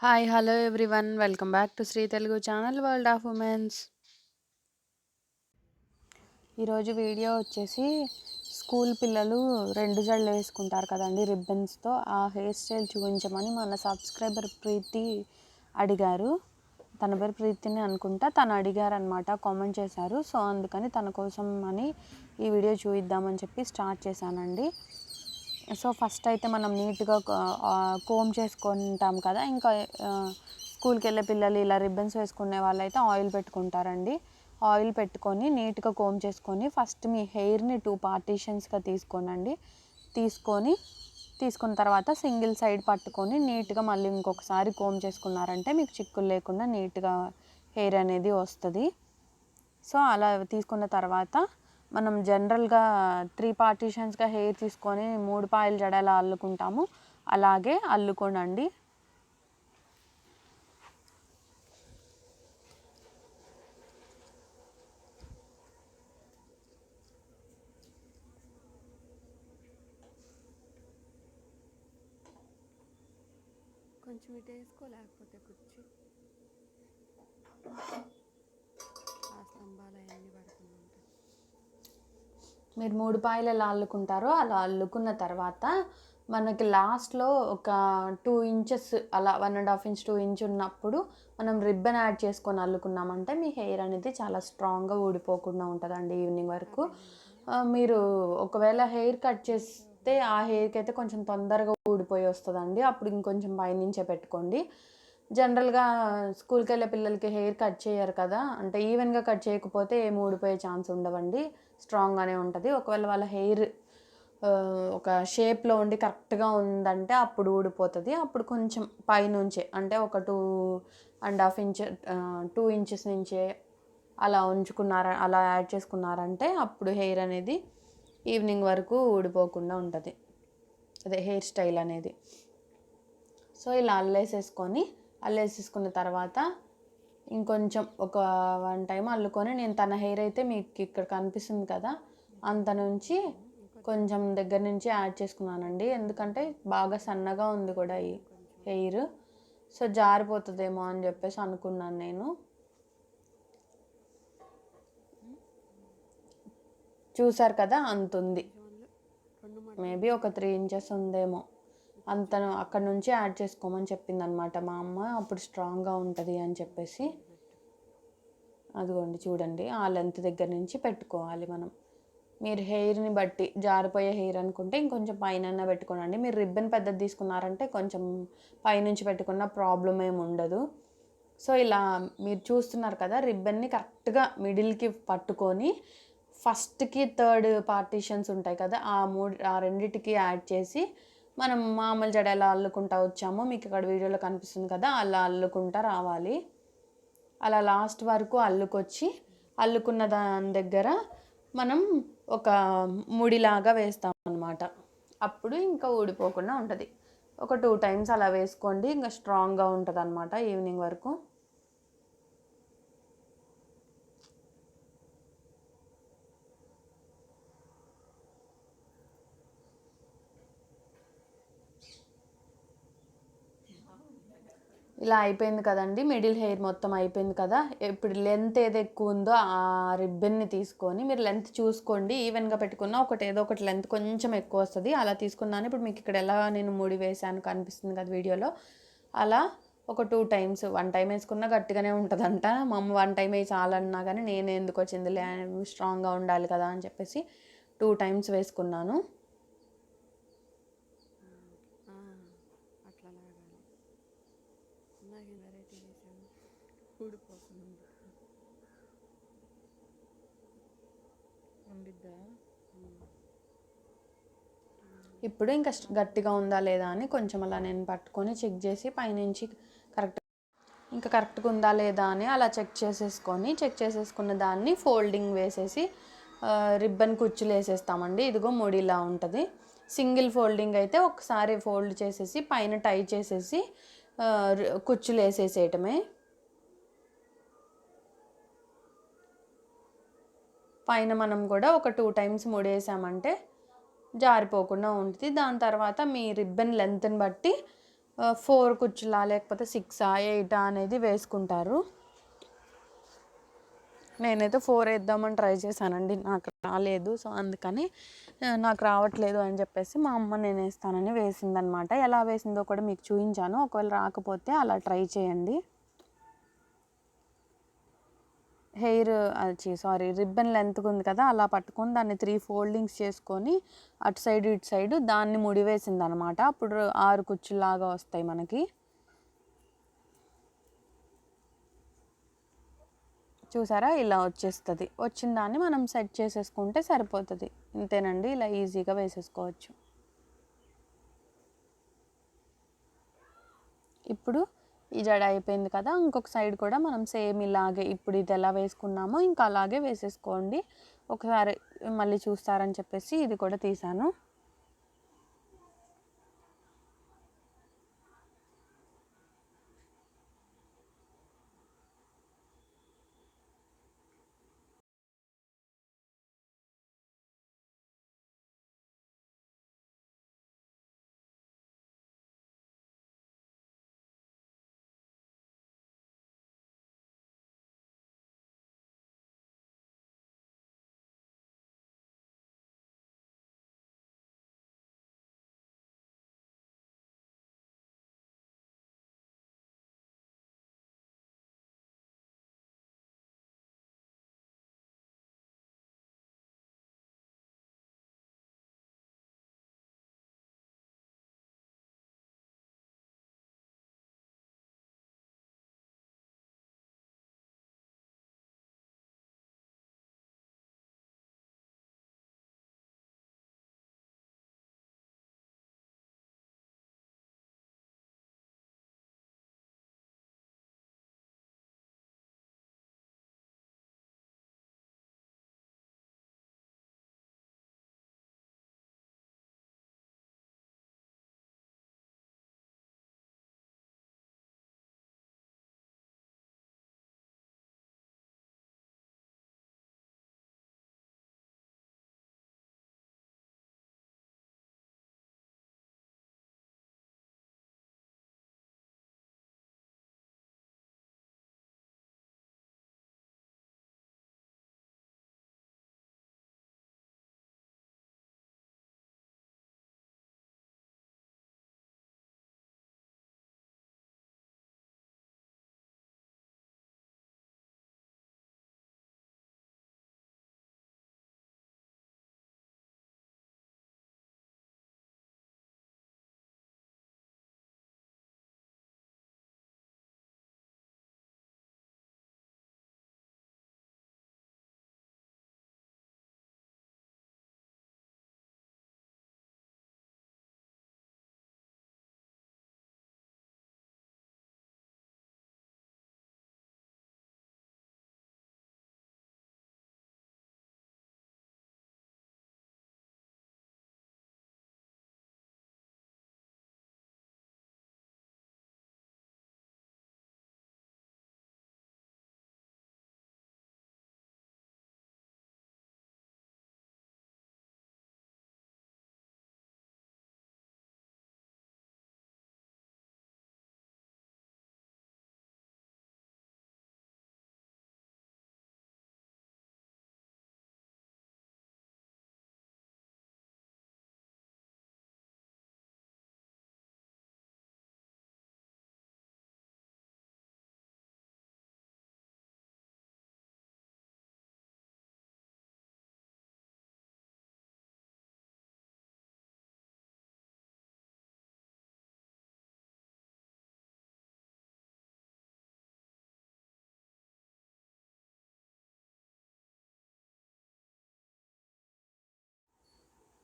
Hi hello everyone welcome back to Shri Telugu channel world of women's. ఈరోజు video వచ్చేసి school పిల్లలు 2 జడలు వేసుకుంటారు కదండి రిబ్బన్స్తో. ఆ హెయిర్ స్టైల్ చూపించమని మన సబ్స్క్రైబర్ ప్రీతి అడిగారు. తన పేరు ప్రీతిని అనుకుంటా. తను అడిగారనమాట, కామెంట్ చేశారు. సో అందుకని తన కోసం అని ఈ వీడియో చూపిద్దామని చెప్పి స్టార్ట్ చేశానండి. సో ఫస్ట్ అయితే మనం నీట్గా కోమ్ చేసుకుంటాం కదా. ఇంకా స్కూల్కి వెళ్ళే పిల్లలు ఇలా రిబ్బన్స్ వేసుకునే వాళ్ళైతే ఆయిల్ పెట్టుకుంటారండి. ఆయిల్ పెట్టుకొని నీట్గా కోమ్ చేసుకొని ఫస్ట్ మీ హెయిర్ని 2 పార్టీషన్స్గా తీసుకోనండి. తీసుకున్న తర్వాత సింగిల్ సైడ్ పట్టుకొని నీట్గా మళ్ళీ ఇంకొకసారి కోమ్ చేసుకున్నారంటే మీకు చిక్కులు లేకుండా నీట్గా హెయిర్ అనేది వస్తుంది. సో అలా తీసుకున్న తర్వాత మనం జనరల్గా 3 పార్టీషన్స్గా హెయిర్ తీసుకొని 3 పాయల జడ ఎలా అల్లుకుంటాము అలాగే అల్లుకోనండి. కొంచెం ఇటు వేసుకో, లేకపోతే కుర్చీ ఆ స్తంభాలు అవన్నీ పడుతుంది ఉంటాయి. మీరు 3 పాయలు ఎలా అల్లుకుంటారో అలా అల్లుకున్న తర్వాత మనకి లాస్ట్లో ఒక 2 ఇంచెస్ అలా 1.5 ఇంచ్ 2 ఇంచ్ ఉన్నప్పుడు మనం రిబ్బన్ యాడ్ చేసుకొని అల్లుకున్నామంటే మీ హెయిర్ అనేది చాలా స్ట్రాంగ్గా ఊడిపోకుండా ఉంటుందండి ఈవినింగ్ వరకు. మీరు ఒకవేళ హెయిర్ కట్ చేస్తే ఆ హెయిర్కి అయితే కొంచెం తొందరగా ఊడిపోయి వస్తుందండి. అప్పుడు ఇంకొంచెం పైనుంచే పెట్టుకోండి. జనరల్గా స్కూల్కి వెళ్ళే పిల్లలకి హెయిర్ కట్ చేయరు కదా, అంటే ఈవెన్గా కట్ చేయకపోతే ఏం ఊడిపోయే ఛాన్స్ ఉండవండి, స్ట్రాంగ్గానే ఉంటుంది. ఒకవేళ వాళ్ళ హెయిర్ ఒక షేప్లో ఉండి కరెక్ట్గా ఉందంటే అప్పుడు ఊడిపోతుంది. అప్పుడు కొంచెం పైనుంచే అంటే ఒక 2.5 ఇంచ్ 2 ఇంచెస్ నుంచే అలా అలా యాడ్ చేసుకున్నారంటే అప్పుడు హెయిర్ అనేది ఈవినింగ్ వరకు ఊడిపోకుండా ఉంటుంది, అదే హెయిర్ స్టైల్ అనేది. సో ఇలా అల్లేసేసుకున్న తర్వాత ఇంకొంచెం ఒక 1 టైం అల్లుకొని, నేను తన హెయిర్ అయితే మీకు ఇక్కడ కనిపిస్తుంది కదా అంత నుంచి కొంచెం దగ్గర నుంచి యాడ్ చేసుకున్నానండి. ఎందుకంటే బాగా సన్నగా ఉంది కూడా ఈ హెయిర్, సో జారిపోతుందేమో అని చెప్పేసి అనుకున్నాను నేను. చూసారు కదా అంత ఉంది, మేబీ ఒక 3 ఇంచెస్ ఉందేమో. అంత అక్కడ నుంచి యాడ్ చేసుకోమని చెప్పింది అనమాట మా అమ్మ, అప్పుడు స్ట్రాంగ్గా ఉంటుంది అని చెప్పేసి. అదిగోండి చూడండి, ఆ లెంత్ దగ్గర నుంచి పెట్టుకోవాలి మనం. మీరు హెయిర్ని బట్టి జారిపోయే హెయిర్ అనుకుంటే ఇంకొంచెం పైన పెట్టుకోనండి. మీరు రిబ్బన్ పెద్దది తీసుకున్నారంటే కొంచెం పైనుంచి పెట్టుకున్న ప్రాబ్లం ఏమి ఉండదు. సో ఇలా మీరు చూస్తున్నారు కదా, రిబ్బన్ని కరెక్ట్గా మిడిల్కి పట్టుకొని ఫస్ట్కి 3rd పార్టీషన్స్ ఉంటాయి కదా, ఆ రెండిటికి యాడ్ చేసి మనం మామూలు జడ ఎలా అల్లుకుంటా వచ్చామో మీకు ఇక్కడ వీడియోలో కనిపిస్తుంది కదా, అలా అల్లుకుంటా రావాలి. అలా లాస్ట్ వరకు అల్లుకున్న దాని దగ్గర మనం ఒక ముడిలాగా వేస్తాం అన్నమాట. అప్పుడు ఇంకా ఊడిపోకుండా ఉంటుంది. ఒక 2 టైమ్స్ అలా వేసుకోండి, ఇంకా స్ట్రాంగ్గా ఉంటుంది అన్నమాట ఈవినింగ్ వరకు. ఇలా అయిపోయింది కదండి, మిడిల్ హెయిర్ మొత్తం అయిపోయింది కదా. ఇప్పుడు లెంత్ ఏది ఎక్కువ ఉందో ఆ రిబ్బన్ని తీసుకొని మీరు లెంత్ చూసుకోండి, ఈవెన్గా పెట్టుకున్న ఏదో ఒకటి లెంత్ కొంచెం ఎక్కువ వస్తుంది. అలా తీసుకున్నాను. ఇప్పుడు మీకు ఇక్కడ ఎలా నేను ముడి వేసాను కనిపిస్తుంది కదా వీడియోలో, అలా ఒక 2 టైమ్స్. 1 టైం వేసుకున్నా గట్టిగానే ఉంటుందంట. మా అమ్మ 1 టైం వేసి చాలన్నా కానీ నేను ఎందుకు వచ్చిందిలే, స్ట్రాంగ్గా ఉండాలి కదా అని చెప్పేసి 2 టైమ్స్ వేసుకున్నాను. అట్లా లాగాలి. ఇందాక వెరైటీ వేసాను, ఊడిపోతుంది. ఉండిద్దా? ఇప్పుడు ఇంకా గట్టిగా ఉందా లేదా అని కొంచెం అలా నేను పట్టుకొని చెక్ చేసి పైనుంచి కరెక్ట్గా ఉందా లేదా అని అలా చెక్ చేసేసుకున్న దాన్ని ఫోల్డింగ్ వేసేసి రిబ్బన్ కుచ్చులు వేసేస్తామండి. ఇదిగో ముడిలా ఉంటుంది. సింగిల్ ఫోల్డింగ్ అయితే ఒకసారి ఫోల్డ్ చేసేసి పైన టై చేసేసి కుచ్చులు వేసేసేయటమే. పైన మనం కూడా ఒక 2 టైమ్స్ ముడేసామంటే జారిపోకుండా ఉంటుంది. దాని తర్వాత మీ రిబ్బన్ లెంత్ని బట్టి 4 కుచ్చులా లేకపోతే 6ఆ 8ఆ అనేది వేసుకుంటారు. నేనైతే 4 వేద్దామని ట్రై చేశానండి, నాకు రాలేదు. సో అందుకని నాకు రావట్లేదు అని చెప్పేసి మా అమ్మ నేను వేస్తానని వేసిందనమాట. ఎలా వేసిందో కూడా మీకు చూపించాను, ఒకవేళ రాకపోతే అలా ట్రై చేయండి. రిబ్బన్ లెంత్గా ఉంది కదా, అలా పట్టుకొని దాన్ని 3 ఫోల్డింగ్స్ చేసుకొని అటు సైడ్ ఇటు సైడ్ దాన్ని ముడివేసింది అనమాట. అప్పుడు 6 కుచ్చులాగా వస్తాయి మనకి. చూసారా, ఇలా వచ్చేస్తుంది. వచ్చిన దాన్ని మనం సెట్ చేసేసుకుంటే సరిపోతుంది. ఇంతేనండి, ఇలా ఈజీగా వేసేసుకోవచ్చు. ఇప్పుడు ఈ జడ అయిపోయింది కదా, ఇంకొక సైడ్ కూడా మనం సేమ్ ఇలాగే ఇప్పుడు ఇది ఎలా వేసుకున్నామో ఇంకా అలాగే వేసేసుకోండి. ఒకసారి మళ్ళీ చూస్తారని చెప్పేసి ఇది కూడా తీసాను.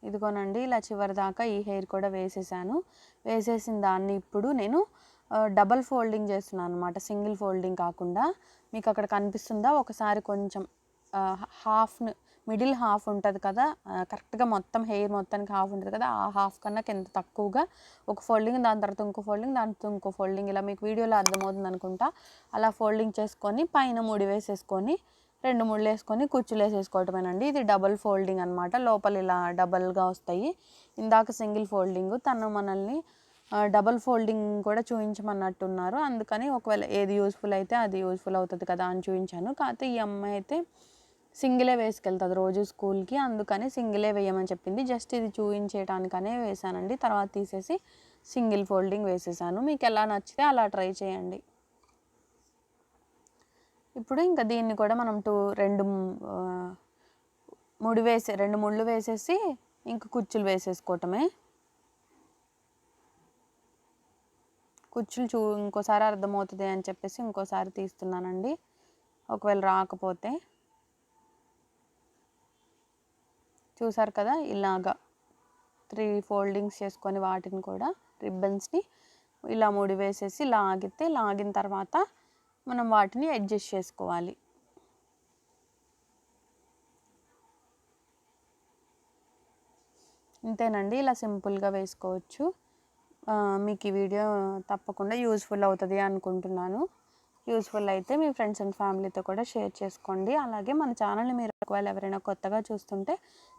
ఇదిగోనండి, ఇలా చివరి దాకా ఈ హెయిర్ కూడా వేసేసాను. వేసేసిన దాన్ని ఇప్పుడు నేను డబల్ ఫోల్డింగ్ చేస్తున్నాను అనమాట, సింగిల్ ఫోల్డింగ్ కాకుండా. మీకు అక్కడ కనిపిస్తుందా, ఒకసారి కొంచెం మిడిల్ హాఫ్ ఉంటుంది కదా, కరెక్ట్గా మొత్తం హెయిర్ మొత్తానికి హాఫ్ ఉంటుంది కదా, ఆ హాఫ్ కన్నా కింద తక్కువగా ఒక ఫోల్డింగ్, దాని తర్వాత ఇంకో ఫోల్డింగ్, దాని తర్వాత ఇంకో ఫోల్డింగ్, ఇలా మీకు వీడియోలో అర్థమవుతుంది అనుకుంటా. అలా ఫోల్డింగ్ చేసుకొని పైన ముడి వేసేసుకొని 2 ముళ్ళు వేసుకొని కుచ్చులు వేసేసుకోవటమేనండి. ఇది డబల్ ఫోల్డింగ్ అనమాట, లోపల ఇలా డబల్గా వస్తాయి. ఇందాక సింగిల్ ఫోల్డింగ్. తను మనల్ని డబల్ ఫోల్డింగ్ కూడా చూపించమన్నట్టున్నారు. అందుకని ఒకవేళ ఏది యూస్ఫుల్ అయితే అది యూస్ఫుల్ అవుతుంది కదా అని చూపించాను. కాకపోతే ఈ అమ్మాయి అయితే సింగిలే వేసుకెళ్తుంది రోజు స్కూల్కి, అందుకని సింగిలే వేయమని చెప్పింది. జస్ట్ ఇది చూపించేయడానికనే వేసానండి. తర్వాత తీసేసి సింగిల్ ఫోల్డింగ్ వేసేసాను. మీకు ఎలా నచ్చితే అలా ట్రై చేయండి. ఇప్పుడు ఇంకా దీన్ని కూడా మనం రెండు ముళ్ళు వేసేసి ఇంక కుచ్చులు వేసేసుకోవటమే. కుచ్చులు ఇంకోసారి అర్థమవుతుంది అని చెప్పేసి ఇంకోసారి తీస్తున్నానండి, ఒకవేళ రాకపోతే. చూసారు కదా, ఇలాగా 3 ఫోల్డింగ్స్ చేసుకొని వాటిని కూడా రిబ్బన్స్ని ఇలా ముడి వేసేసి లాగిన తర్వాత మనం వాటిని అడ్జస్ట్ చేసుకోవాలి. ఇంతేనండి, ఇలా సింపుల్గా వేసుకోవచ్చు. మీకు ఈ వీడియో తప్పకుండా యూస్ఫుల్ అవుతుంది అనుకుంటున్నాను. యూస్ఫుల్ అయితే మీ ఫ్రెండ్స్ అండ్ ఫ్యామిలీతో కూడా షేర్ చేసుకోండి. అలాగే మన ఛానల్ని మీరు ఒకవేళ ఎవరైనా కొత్తగా చూస్తుంటే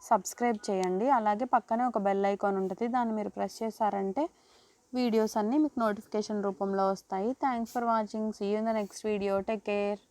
సబ్స్క్రైబ్ చేయండి. అలాగే పక్కనే ఒక బెల్ ఐకాన్ ఉంటుంది, దాన్ని మీరు ప్రెస్ చేశారంటే వీడియోస్ అన్నీ మీకు నోటిఫికేషన్ రూపంలో వస్తాయి. Thanks for watching. See you in the next video. Take care.